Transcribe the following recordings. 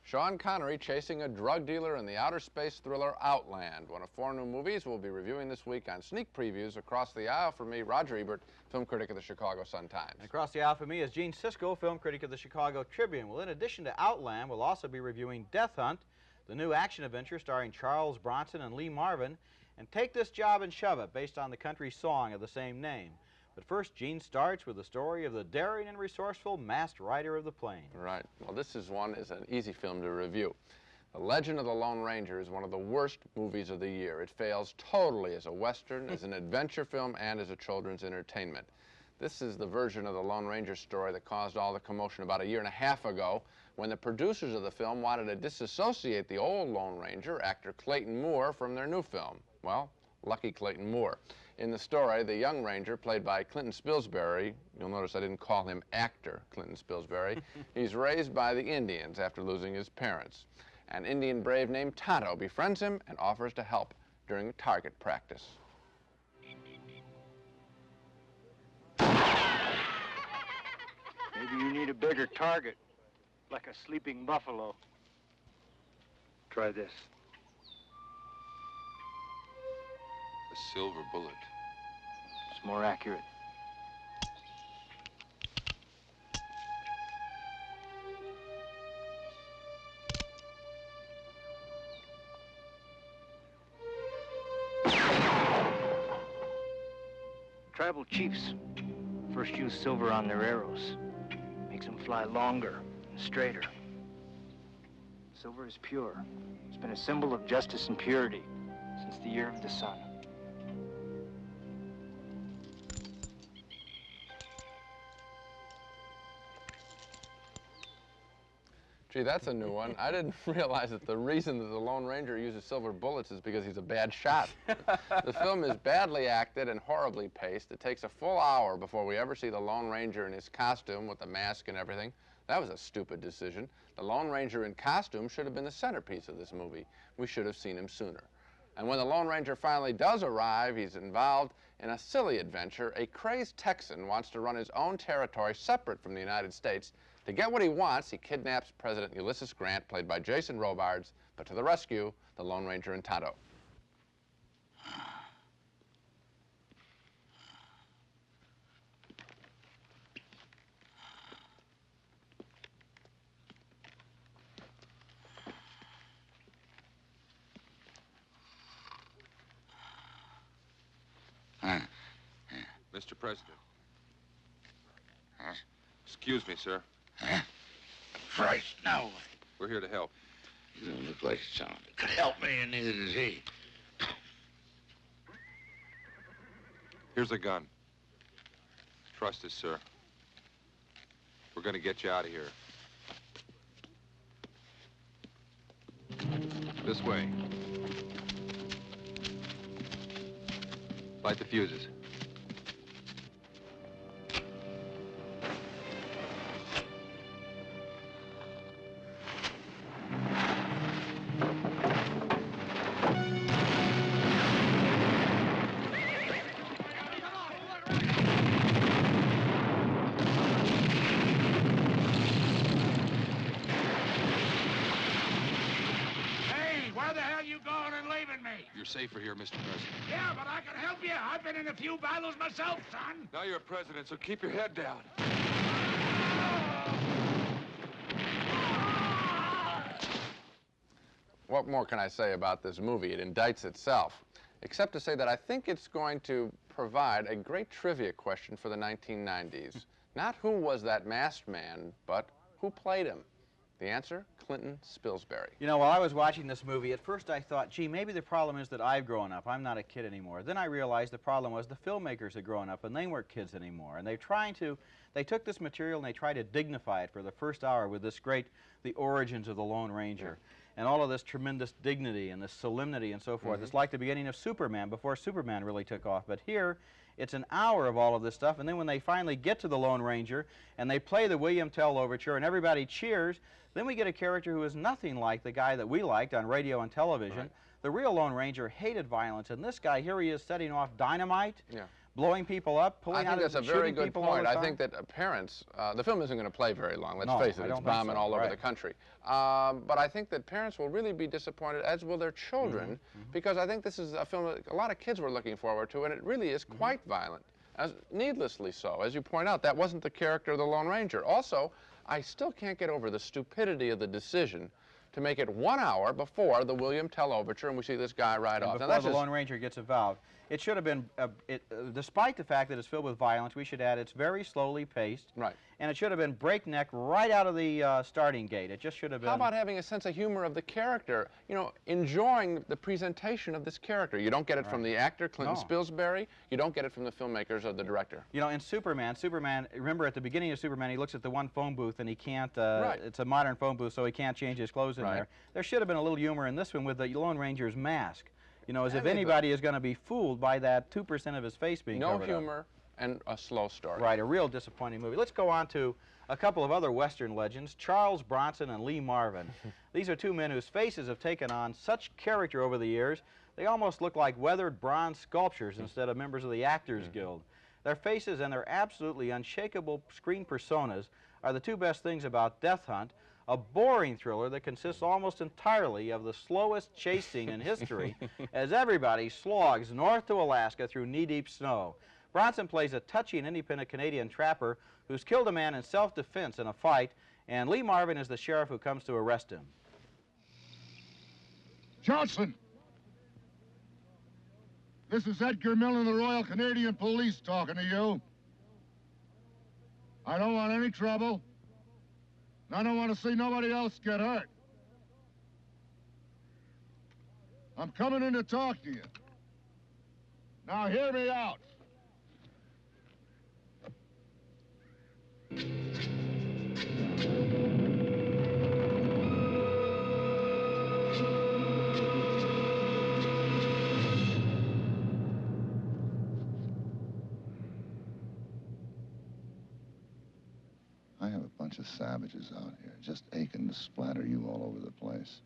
Sean Connery chasing a drug dealer in the outer space thriller Outland, one of 4 new movies we'll be reviewing this week on sneak previews. Across the aisle for me, Roger Ebert, film critic of the Chicago Sun-Times. And across the aisle for me is Gene Siskel, film critic of the Chicago Tribune. Well, in addition to Outland, we'll also be reviewing Death Hunt, the new action adventure starring Charles Bronson and Lee Marvin, and Take This Job and Shove It, based on the country song of the same name. But first, Gene starts with the story of the daring and resourceful masked rider of the plains. Right. Well, this is an easy film to review. The Legend of the Lone Ranger is one of the worst movies of the year. It fails totally as a Western, as an adventure film, and as a children's entertainment. This is the version of the Lone Ranger story that caused all the commotion about 1.5 years ago when the producers of the film wanted to disassociate the old Lone Ranger, actor Clayton Moore, from their new film. Well, lucky Clayton Moore. In the story, the young ranger, played by Clinton Spilsbury, you'll notice I didn't call him actor Clinton Spilsbury, he's raised by the Indians after losing his parents. An Indian brave named Tonto befriends him and offers to help during target practice. Maybe you need a bigger target, like a sleeping buffalo. Try this. A silver bullet. It's more accurate. Tribal chiefs first use silver on their arrows. Makes them fly longer and straighter. Silver is pure. It's been a symbol of justice and purity since the year of the sun. Gee, that's a new one. I didn't realize that the reason that the Lone Ranger uses silver bullets is because he's a bad shot. The film is badly acted and horribly paced. It takes a full hour before we ever see the Lone Ranger in his costume with the mask and everything. That was a stupid decision. The Lone Ranger in costume should have been the centerpiece of this movie. We should have seen him sooner. And when the Lone Ranger finally does arrive, he's involved in a silly adventure. A crazed Texan wants to run his own territory separate from the United States. To get what he wants, he kidnaps President Ulysses Grant, played by Jason Robards, but to the rescue, the Lone Ranger and Tonto. Mr. President. Excuse me, sir. Christ, now. We're here to help. You don't look like someone that could help me, and neither does he. Here's a gun. Trust us, sir. We're gonna get you out of here. This way. Light the fuses. You're safer here, Mr. President. Yeah, but I can help you. I've been in a few battles myself, son. Now you're president, so keep your head down. What more can I say about this movie? It indicts itself, except to say that I think it's going to provide a great trivia question for the 1990s. Not who was that masked man, but who played him? The answer, Clinton Spilsbury. You know, while I was watching this movie, at first I thought, gee, maybe the problem is that I've grown up. I'm not a kid anymore. Then I realized the problem was the filmmakers had grown up and they weren't kids anymore. And they took this material and they tried to dignify it for the first hour with this great, the origins of the Lone Ranger. And all of this tremendous dignity and this solemnity and so forth. It's like the beginning of Superman, before Superman really took off. But here, it's an hour of all of this stuff, and then when they finally get to the Lone Ranger and they play the William Tell overture and everybody cheers, then we get a character who is nothing like the guy that we liked on radio and television. Right. The real Lone Ranger hated violence, and this guy, here he is setting off dynamite, blowing people up, pulling I out think of that's a very good people all point. the I time? think that parents, the film isn't going to play very long, let's No, face I it, don't it's think bombing so. all over Right. the country. But I think that parents will really be disappointed, as will their children, because I think this is a film that a lot of kids were looking forward to, and it really is quite violent, needlessly so. As you point out, that wasn't the character of the Lone Ranger. Also, I still can't get over the stupidity of the decision to make it 1 hour before the William Tell overture, and we see this guy ride off. Before the Lone Ranger gets involved. It should have been, despite the fact that it's filled with violence, we should add it's very slowly paced. Right. And it should have been breakneck right out of the starting gate. It just should have been... How about having a sense of humor of the character? You know, enjoying the presentation of this character. You don't get it from the actor, Clinton Spilsbury. You don't get it from the filmmakers or the director. You know, in Superman, remember at the beginning of Superman, he looks at the one phone booth and he can't, Right. it's a modern phone booth, so he can't change his clothes in there. There should have been a little humor in this one with the Lone Ranger's mask. You know, as if anybody is going to be fooled by that 2% of his face being covered up. No humor and a slow story. Right, a real disappointing movie. Let's go on to a couple of other Western legends, Charles Bronson and Lee Marvin. These are two men whose faces have taken on such character over the years, they almost look like weathered bronze sculptures instead of members of the Actors Guild. Their faces and their absolutely unshakable screen personas are the two best things about Death Hunt, a boring thriller that consists almost entirely of the slowest chase scene in history as everybody slogs north to Alaska through knee-deep snow. Bronson plays a touchy and independent Canadian trapper who's killed a man in self-defense in a fight, and Lee Marvin is the sheriff who comes to arrest him. Johnson! This is Edgar Millen of the Royal Canadian Police talking to you. I don't want any trouble. I don't want to see nobody else get hurt. I'm coming in to talk to you. Now hear me out. I have a bunch of savages out here, just aching to splatter you all over the place.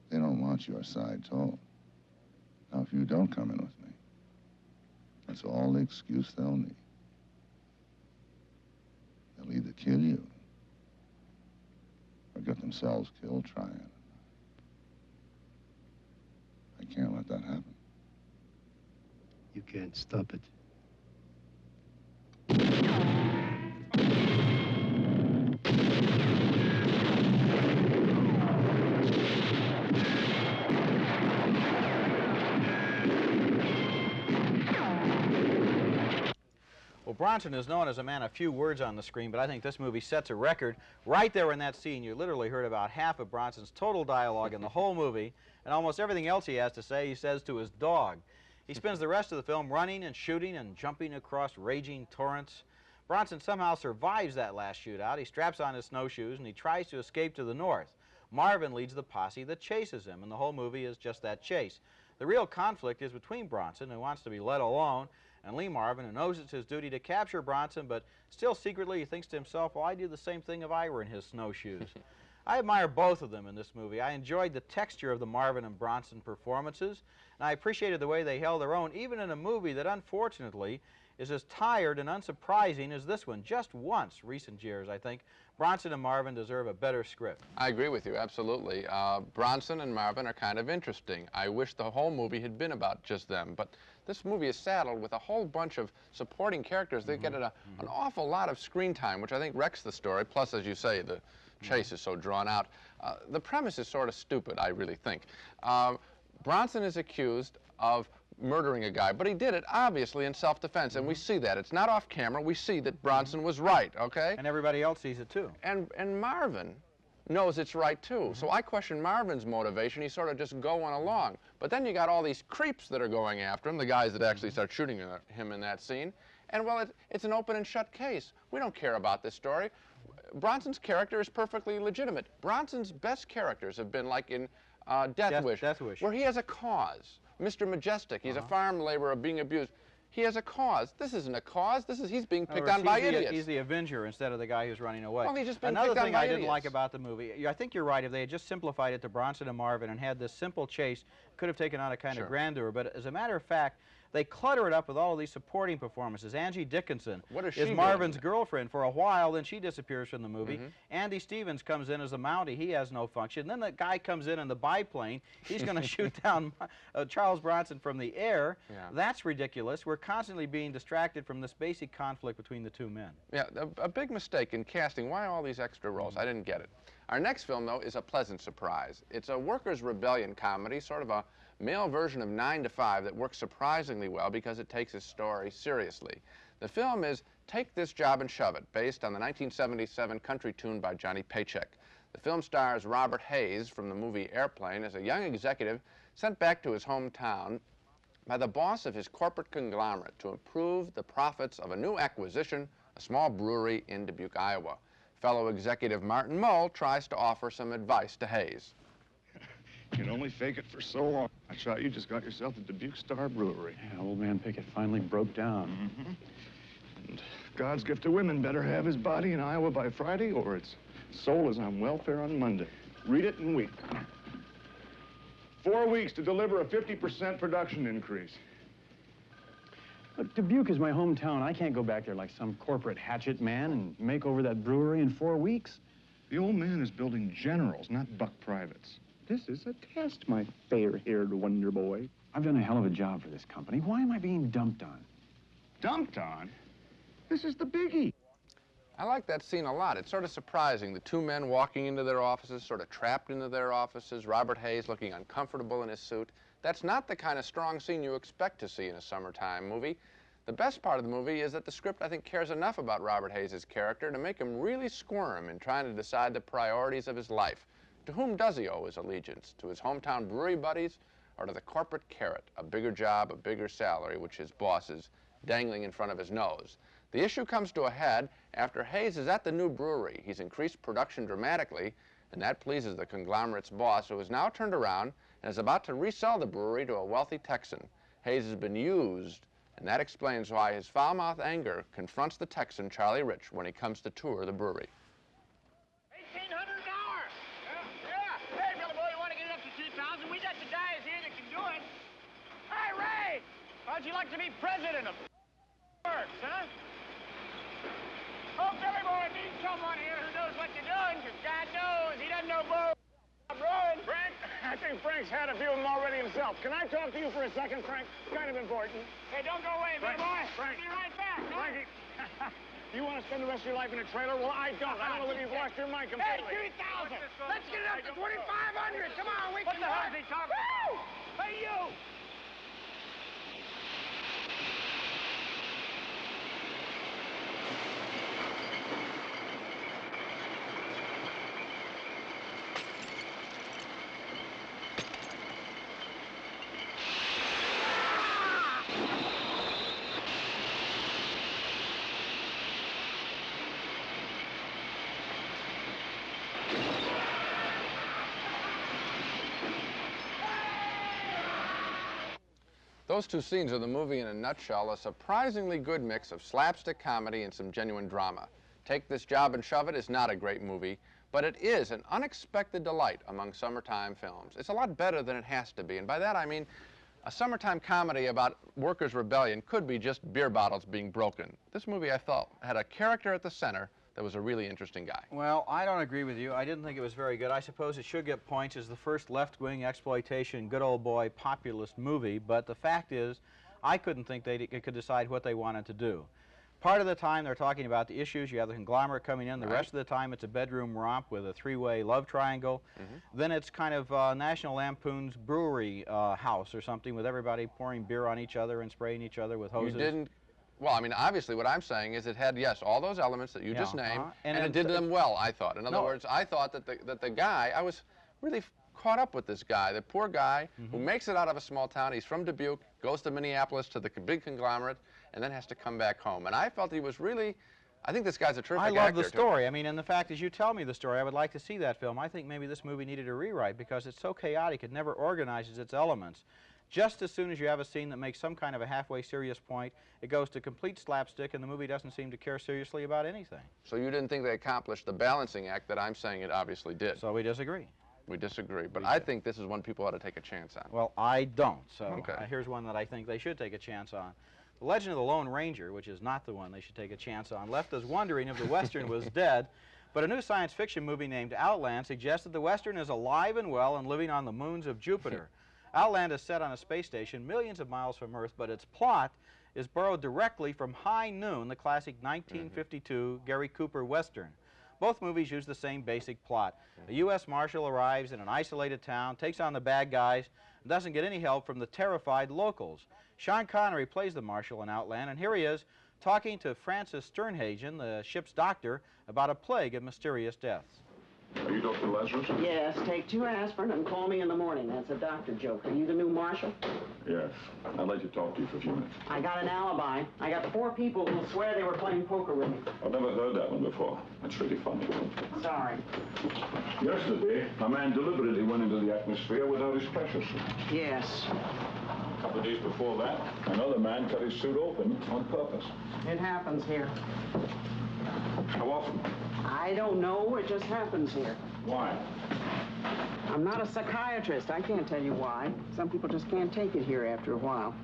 They don't want your side told. Now, if you don't come in with me, that's all the excuse they'll need. They'll either kill you or get themselves killed trying. I can't let that happen. You can't stop it. Well, Bronson is known as a man of few words on the screen, but I think this movie sets a record. Right there in that scene, you literally heard about half of Bronson's total dialogue in the whole movie, and almost everything else he has to say, he says to his dog. He spends the rest of the film running and shooting and jumping across raging torrents. Bronson somehow survives that last shootout. He straps on his snowshoes and he tries to escape to the north. Marvin leads the posse that chases him, and the whole movie is just that chase. The real conflict is between Bronson, who wants to be let alone, and Lee Marvin, who knows it's his duty to capture Bronson, but still secretly he thinks to himself, well, I'd do the same thing if I were in his snowshoes. I admire both of them in this movie. I enjoyed the texture of the Marvin and Bronson performances, and I appreciated the way they held their own, even in a movie that, unfortunately, is as tired and unsurprising as this one. Just once, recent years, I think, Bronson and Marvin deserve a better script. I agree with you, absolutely. Bronson and Marvin are kind of interesting. I wish the whole movie had been about just them, but this movie is saddled with a whole bunch of supporting characters. They get an awful lot of screen time, which I think wrecks the story. Plus, as you say, the chase is so drawn out. The premise is sort of stupid, I really think. Bronson is accused of murdering a guy, but he did it obviously in self-defense, and we see that. It's not off camera. We see that Bronson was right, okay? And everybody else sees it too. And Marvin knows it's right too. So I question Marvin's motivation. He's sort of just going along. But then you got all these creeps that are going after him, the guys that actually start shooting him in that scene. And well, it's an open and shut case. We don't care about this story. Bronson's character is perfectly legitimate. Bronson's best characters have been like in Death Wish, where he has a cause. Mr. Majestic, he's a farm laborer being abused. He has a cause. This isn't a cause. He's being picked on by idiots. He's the avenger instead of the guy who's running away. Well, he's just being Another picked on thing by I didn't idiots. like about the movie, I think you're right, if they had just simplified it to Bronson and Marvin and had this simple chase, could have taken on a kind of grandeur. But as a matter of fact, They clutter it up with all of these supporting performances. Angie Dickinson What is she is doing? Marvin's girlfriend for a while, then she disappears from the movie. Andy Stevens comes in as a Mountie. He has no function. Then the guy comes in the biplane. He's going to shoot down Charles Bronson from the air. Yeah. That's ridiculous. We're constantly being distracted from this basic conflict between the two men. Yeah, a big mistake in casting. Why all these extra roles? I didn't get it. Our next film, though, is a pleasant surprise. It's a workers' rebellion comedy, sort of a male version of 9 to 5 that works surprisingly well because it takes its story seriously. The film is Take This Job and Shove It, based on the 1977 country tune by Johnny Paycheck. The film stars Robert Hayes from the movie Airplane as a young executive sent back to his hometown by the boss of his corporate conglomerate to improve the profits of a new acquisition, a small brewery in Dubuque, Iowa. Fellow executive Martin Mull tries to offer some advice to Hayes. You can only fake it for so long. I thought you just got yourself a Dubuque Star Brewery. Yeah, old man Pickett finally broke down. And God's gift to women better have his body in Iowa by Friday, or its soul is on welfare on Monday. Read it and weep. 4 weeks to deliver a 50% production increase. Look, Dubuque is my hometown. I can't go back there like some corporate hatchet man and make over that brewery in 4 weeks. The old man is building generals, not buck privates. This is a test, my fair-haired wonder boy. I've done a hell of a job for this company. Why am I being dumped on? Dumped on? This is the biggie. I like that scene a lot. It's sort of surprising. The two men walking into their offices, sort of trapped into their offices, Robert Hayes looking uncomfortable in his suit. That's not the kind of strong scene you expect to see in a summertime movie. The best part of the movie is that the script, I think, cares enough about Robert Hayes' character to make him really squirm in trying to decide the priorities of his life. To whom does he owe his allegiance? To his hometown brewery buddies or to the corporate carrot, a bigger job, a bigger salary, which his boss is dangling in front of his nose? The issue comes to a head after Hayes is at the new brewery. He's increased production dramatically, and that pleases the conglomerate's boss, who has now turned around and is about to resell the brewery to a wealthy Texan. Hayes has been used, and that explains why his foul-mouthed anger confronts the Texan, Charlie Rich, when he comes to tour the brewery. $1,800 an hour. Yeah. Hey, Billy boy, you want to get it up to 2,000? We got the guys here that can do it. Hey, Ray, how'd you like to be president of works, huh? Oh, Billy boy, I need someone here who knows what they're doing, because God knows he doesn't know bull. Run. Frank, I think Frank's had a few of them already himself. Can I talk to you for a second, Frank? Kind of important. Hey, don't go away, Billy boy. Frank. Be right back. Frankie, you want to spend the rest of your life in a trailer? Well, I don't. I don't know whether you've lost your mind completely. Hey, 3,000. Let's get it up to 2,500. Come on, we can do it. What the hell is he talking about? Hey, you. Those two scenes are the movie in a nutshell, a surprisingly good mix of slapstick comedy and some genuine drama. Take This Job and Shove It is not a great movie, but it is an unexpected delight among summertime films. It's a lot better than it has to be, and by that I mean a summertime comedy about workers' rebellion could be just beer bottles being broken. This movie, I thought, had a character at the center that was a really interesting guy. Well, I don't agree with you. I didn't think it was very good. I suppose it should get points as the first left-wing exploitation, good old boy populist movie, but the fact is, I couldn't think they could decide what they wanted to do. Part of the time they're talking about the issues. You have the conglomerate coming in. The rest of the time it's a bedroom romp with a three-way love triangle. Then it's kind of National Lampoon's brewery house or something with everybody pouring beer on each other and spraying each other with hoses. You didn't. Well, I mean, obviously what I'm saying is it had, yes, all those elements that you just named, and it did them well, I thought. In other words, I thought that the guy, I was really caught up with this guy, the poor guy who makes it out of a small town. He's from Dubuque, goes to Minneapolis to the big conglomerate, and then has to come back home. And I felt he was really, I think this guy's a terrific actor. I love the story. I mean, and the fact is, you tell me the story, I would like to see that film. I think maybe this movie needed a rewrite because it's so chaotic, it never organizes its elements. Just as soon as you have a scene that makes some kind of a halfway serious point, it goes to complete slapstick, and the movie doesn't seem to care seriously about anything. So you didn't think they accomplished the balancing act that I'm saying it obviously did? So we disagree. We disagree, but I think this is one people ought to take a chance on. Well, I don't, so Okay. Here's one that I think they should take a chance on. The Legend of the Lone Ranger, which is not the one they should take a chance on, left us wondering if the Western was dead, but a new science fiction movie named Outland suggests that the Western is alive and well and living on the moons of Jupiter. Outland is set on a space station millions of miles from Earth, but its plot is borrowed directly from High Noon, the classic 1952 Gary Cooper Western. Both movies use the same basic plot. A U.S. Marshal arrives in an isolated town, takes on the bad guys, and doesn't get any help from the terrified locals. Sean Connery plays the Marshal in Outland, and here he is talking to Francis Sternhagen, the ship's doctor, about a plague of mysterious deaths. Are you Dr. Lazarus? Yes, take 2 aspirin and call me in the morning. That's a doctor joke. Are you the new marshal? Yes. I'd like to talk to you for a few minutes. I got an alibi. I got 4 people who swear they were playing poker with me. I've never heard that one before. That's really funny. Sorry. Yesterday, a man deliberately went into the atmosphere without his pressure suit. Yes. A couple of days before that, another man cut his suit open on purpose. It happens here. How often? I don't know. It just happens here. Why? I'm not a psychiatrist. I can't tell you why. Some people just can't take it here after a while.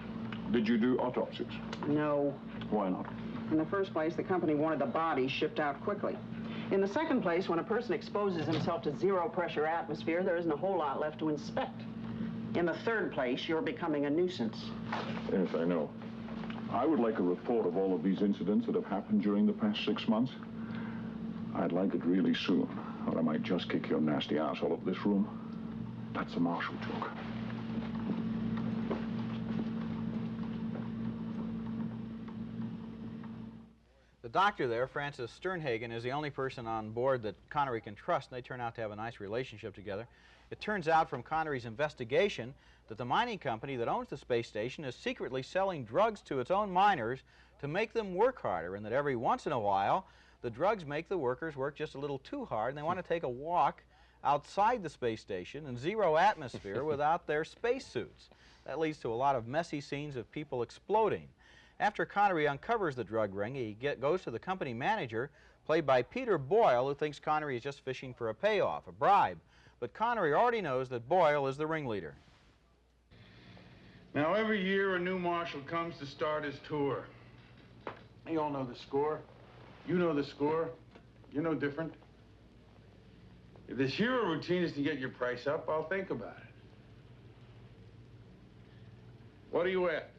Did you do autopsies? No. Why not? In the first place, the company wanted the bodies shipped out quickly. In the second place, when a person exposes himself to zero-pressure atmosphere, there isn't a whole lot left to inspect. In the third place, you're becoming a nuisance. Yes, I know. I would like a report of all of these incidents that have happened during the past 6 months. I'd like it really soon, or I might just kick your nasty ass all over this room. That's a Marshal joke. The doctor there, Francis Sternhagen, is the only person on board that Connery can trust, and they turn out to have a nice relationship together. It turns out from Connery's investigation that the mining company that owns the space station is secretly selling drugs to its own miners to make them work harder, and that every once in a while the drugs make the workers work just a little too hard, and they want to take a walk outside the space station in zero atmosphere without their spacesuits. That leads to a lot of messy scenes of people exploding. After Connery uncovers the drug ring, he goes to the company manager, played by Peter Boyle, who thinks Connery is just fishing for a payoff, a bribe. But Connery already knows that Boyle is the ringleader. Now, every year a new marshal comes to start his tour. You all know the score. You know the score. You're no different. If this hero routine is to get your price up, I'll think about it. What are you at?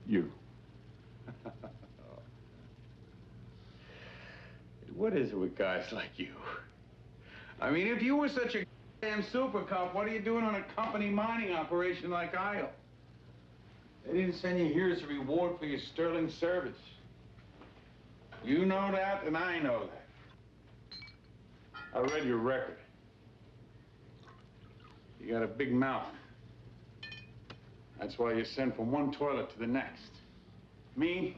You. What is it with guys like you? I mean, if you were such a damn super cop, what are you doing on a company mining operation like Isle? They didn't send you here as a reward for your sterling service. You know that, and I know that. I read your record. You got a big mouth. That's why you're sent from one toilet to the next. Me,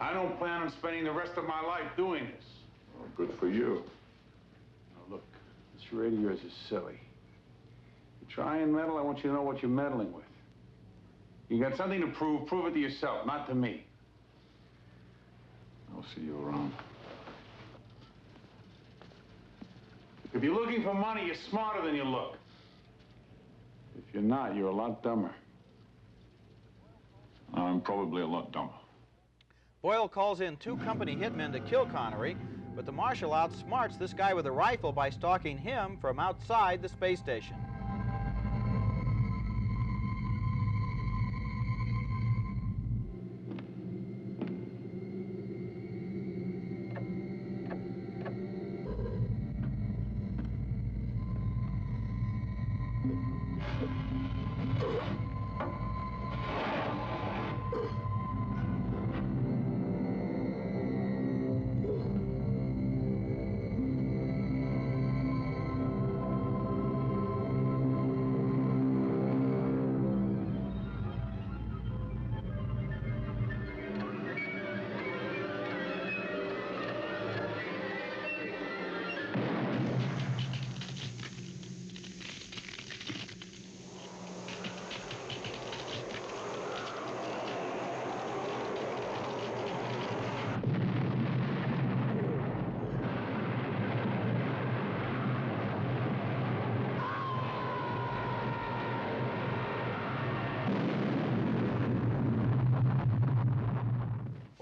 I don't plan on spending the rest of my life doing this. Well, good for you. Now, look, this radio of yours is silly. You try and meddle, I want you to know what you're meddling with. You got something to prove, prove it to yourself, not to me. I'll see you around. If you're looking for money, you're smarter than you look. If you're not, you're a lot dumber. I'm probably a lot dumber. Boyle calls in 2 company hitmen to kill Connery, but the marshal outsmarts this guy with a rifle by stalking him from outside the space station.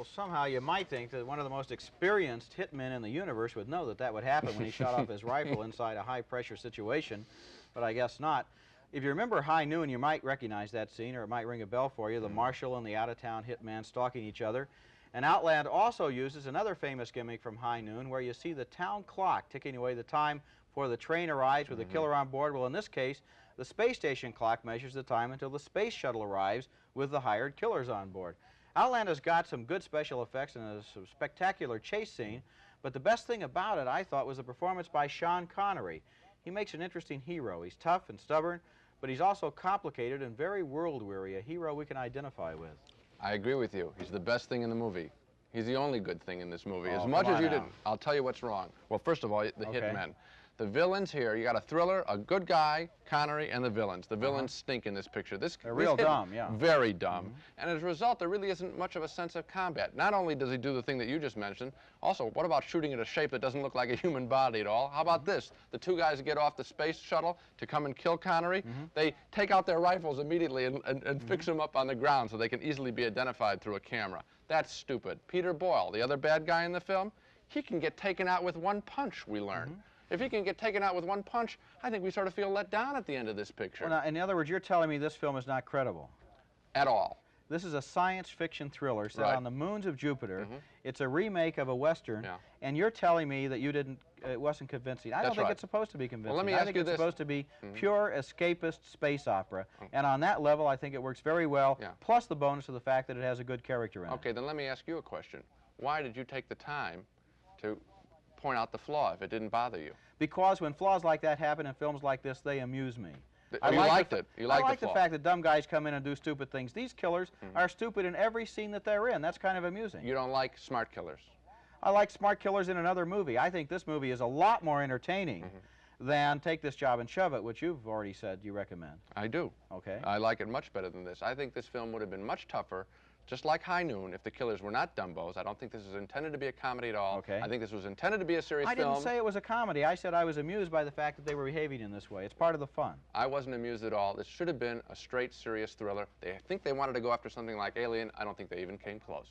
Well, somehow you might think that one of the most experienced hitmen in the universe would know that that would happen when he shot off his rifle inside a high-pressure situation, but I guess not. If you remember High Noon, you might recognize that scene, or it might ring a bell for you, the marshal and the out-of-town hitman stalking each other. And Outland also uses another famous gimmick from High Noon, where you see the town clock ticking away the time before the train arrives with the killer on board. Well, in this case, the space station clock measures the time until the space shuttle arrives with the hired killers on board. Outland has got some good special effects and a spectacular chase scene, but the best thing about it, I thought, was the performance by Sean Connery. He makes an interesting hero. He's tough and stubborn, but he's also complicated and very world-weary, a hero we can identify with. I agree with you. He's the best thing in the movie. He's the only good thing in this movie. Oh, as much as you now. didn't, I'll tell you what's wrong. Well, first of all, the Okay. hitmen. The villains here, you got a thriller, a good guy, Connery, and the villains. The villains stink in this picture. They're real dumb, yeah. Very dumb. And as a result, there really isn't much of a sense of combat. Not only does he do the thing that you just mentioned, also, what about shooting at a shape that doesn't look like a human body at all? How about this? The two guys get off the space shuttle to come and kill Connery. They take out their rifles immediately and fix them up on the ground so they can easily be identified through a camera. That's stupid. Peter Boyle, the other bad guy in the film, he can get taken out with one punch, we learn. If he can get taken out with one punch, I think we sort of feel let down at the end of this picture. Well, now, in other words, you're telling me this film is not credible? At all. This is a science fiction thriller set Right. on the moons of Jupiter. It's a remake of a Western, Yeah. and you're telling me that you didn't, it wasn't convincing. I don't That's think right. it's supposed to be convincing. let me I ask think you it's this. supposed to be pure escapist space opera, and on that level, I think it works very well, Yeah. plus the bonus of the fact that it has a good character in it. Okay, then let me ask you a question. Why did you take the time to point out the flaw if it didn't bother you? Because when flaws like that happen in films like this, they amuse me. You liked it. You liked I like the the flaw. fact that dumb guys come in and do stupid things. These killers are stupid in every scene that they're in. That's kind of amusing. You don't like smart killers. I like smart killers in another movie. I think this movie is a lot more entertaining than Take This Job and Shove It, which you've already said you recommend. I do. Okay. I like it much better than this. I think this film would have been much tougher, just like High Noon, if the killers were not dumbos. I don't think this is intended to be a comedy at all. Okay. I think this was intended to be a serious I film. didn't say it was a comedy. I said I was amused by the fact that they were behaving in this way. It's part of the fun. I wasn't amused at all. This should have been a straight, serious thriller. They think they wanted to go after something like Alien. I don't think they even came close.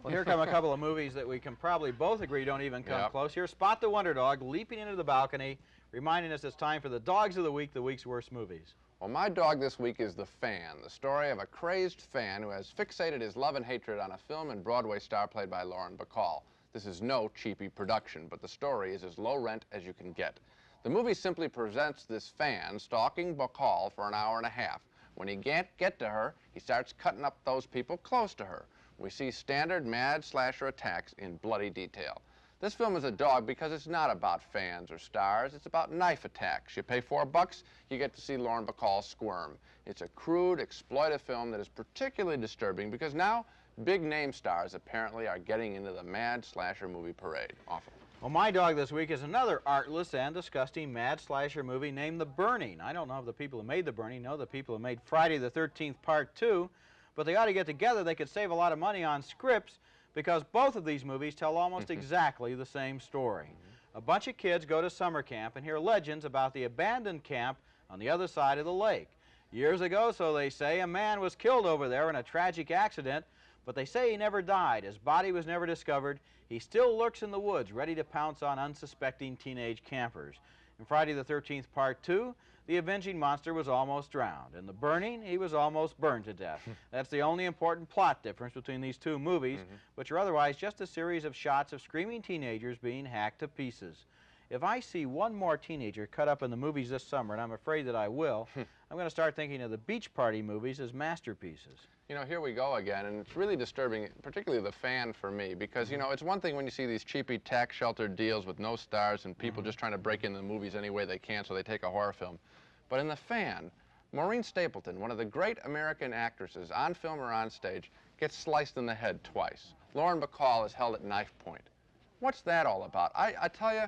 Well, here come a couple of movies that we can probably both agree don't even come Yep. close. Here's Spot the Wonder Dog leaping into the balcony, reminding us it's time for the Dogs of the Week, the week's worst movies. Well, my dog this week is The Fan, the story of a crazed fan who has fixated his love and hatred on a film and Broadway star played by Lauren Bacall. This is no cheapy production, but the story is as low rent as you can get. The movie simply presents this fan stalking Bacall for an hour and a half. When he can't get to her, he starts cutting up those people close to her. We see standard mad slasher attacks in bloody detail. This film is a dog because it's not about fans or stars. It's about knife attacks. You pay $4, you get to see Lauren Bacall squirm. It's a crude, exploitive film that is particularly disturbing because now big name stars apparently are getting into the mad slasher movie parade. Awful. Well, my dog this week is another artless and disgusting mad slasher movie named The Burning. I don't know if the people who made The Burning know the people who made Friday the 13th Part 2, but they ought to get together. They could save a lot of money on scripts because both of these movies tell almost exactly the same story. A bunch of kids go to summer camp and hear legends about the abandoned camp on the other side of the lake. Years ago, so they say, a man was killed over there in a tragic accident, but they say he never died. His body was never discovered. He still lurks in the woods, ready to pounce on unsuspecting teenage campers. In Friday the 13th Part 2, the avenging monster was almost drowned. In The Burning, he was almost burned to death. That's the only important plot difference between these two movies, which are otherwise just a series of shots of screaming teenagers being hacked to pieces. If I see one more teenager cut up in the movies this summer, and I'm afraid that I will, I'm going to start thinking of the beach party movies as masterpieces. You know, here we go again, and it's really disturbing, particularly The Fan for me, because, you know, it's one thing when you see these cheapy tax shelter deals with no stars and people just trying to break into the movies any way they can so they take a horror film. But in The Fan, Maureen Stapleton, one of the great American actresses on film or on stage, gets sliced in the head twice. Lauren Bacall is held at knife point. What's that all about? I tell you,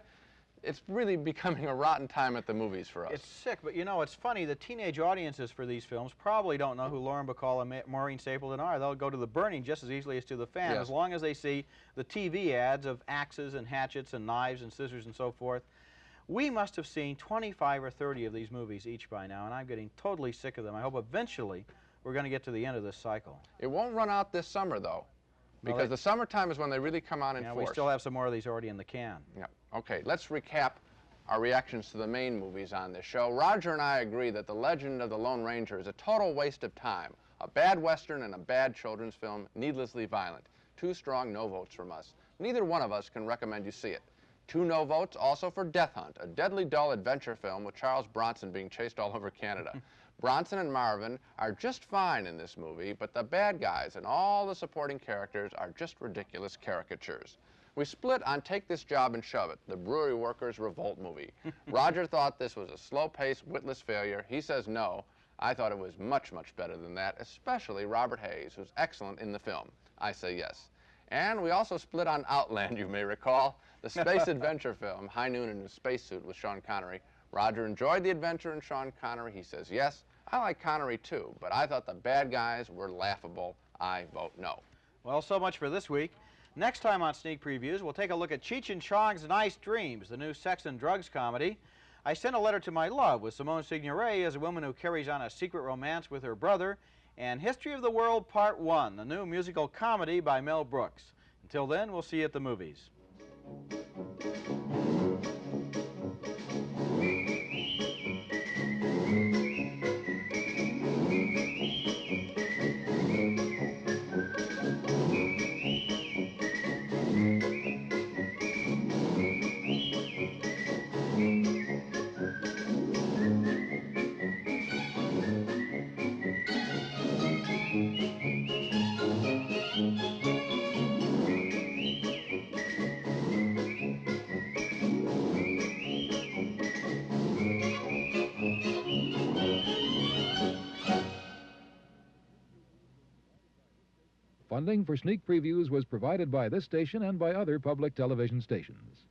it's really becoming a rotten time at the movies for us. It's sick, but you know, it's funny, the teenage audiences for these films probably don't know who Lauren Bacall and Maureen Stapleton are. They'll go to The Burning just as easily as to The Fan, Yes. as long as they see the TV ads of axes and hatchets and knives and scissors and so forth. We must have seen 25 or 30 of these movies each by now, and I'm getting totally sick of them. I hope eventually we're going to get to the end of this cycle. It won't run out this summer, though. because the summertime is when they really come on in Yeah, force. we still have some more of these already in the can. Yeah. Okay, let's recap our reactions to the main movies on this show. Roger and I agree that The Legend of the Lone Ranger is a total waste of time. A bad Western and a bad children's film, needlessly violent. 2 strong no votes from us. Neither one of us can recommend you see it. 2 no votes also for Death Hunt, a deadly dull adventure film with Charles Bronson being chased all over Canada. Bronson and Marvin are just fine in this movie, but the bad guys and all the supporting characters are just ridiculous caricatures. We split on Take This Job and Shove It, the brewery workers' revolt movie. Roger thought this was a slow-paced, witless failure. He says no. I thought it was much, much better than that, especially Robert Hayes, who's excellent in the film. I say yes. And we also split on Outland, you may recall, the space adventure film, High Noon in a spacesuit with Sean Connery. Roger enjoyed the adventure in Sean Connery. He says yes. I like Connery too, but I thought the bad guys were laughable. I vote no. Well, so much for this week. Next time on Sneak Previews, we'll take a look at Cheech and Chong's Nice Dreams, the new sex and drugs comedy. I Sent a Letter to My Love with Simone Signoret as a woman who carries on a secret romance with her brother, and History of the World Part 1, the new musical comedy by Mel Brooks. Until then, we'll see you at the movies. Funding for Sneak Previews was provided by this station and by other public television stations.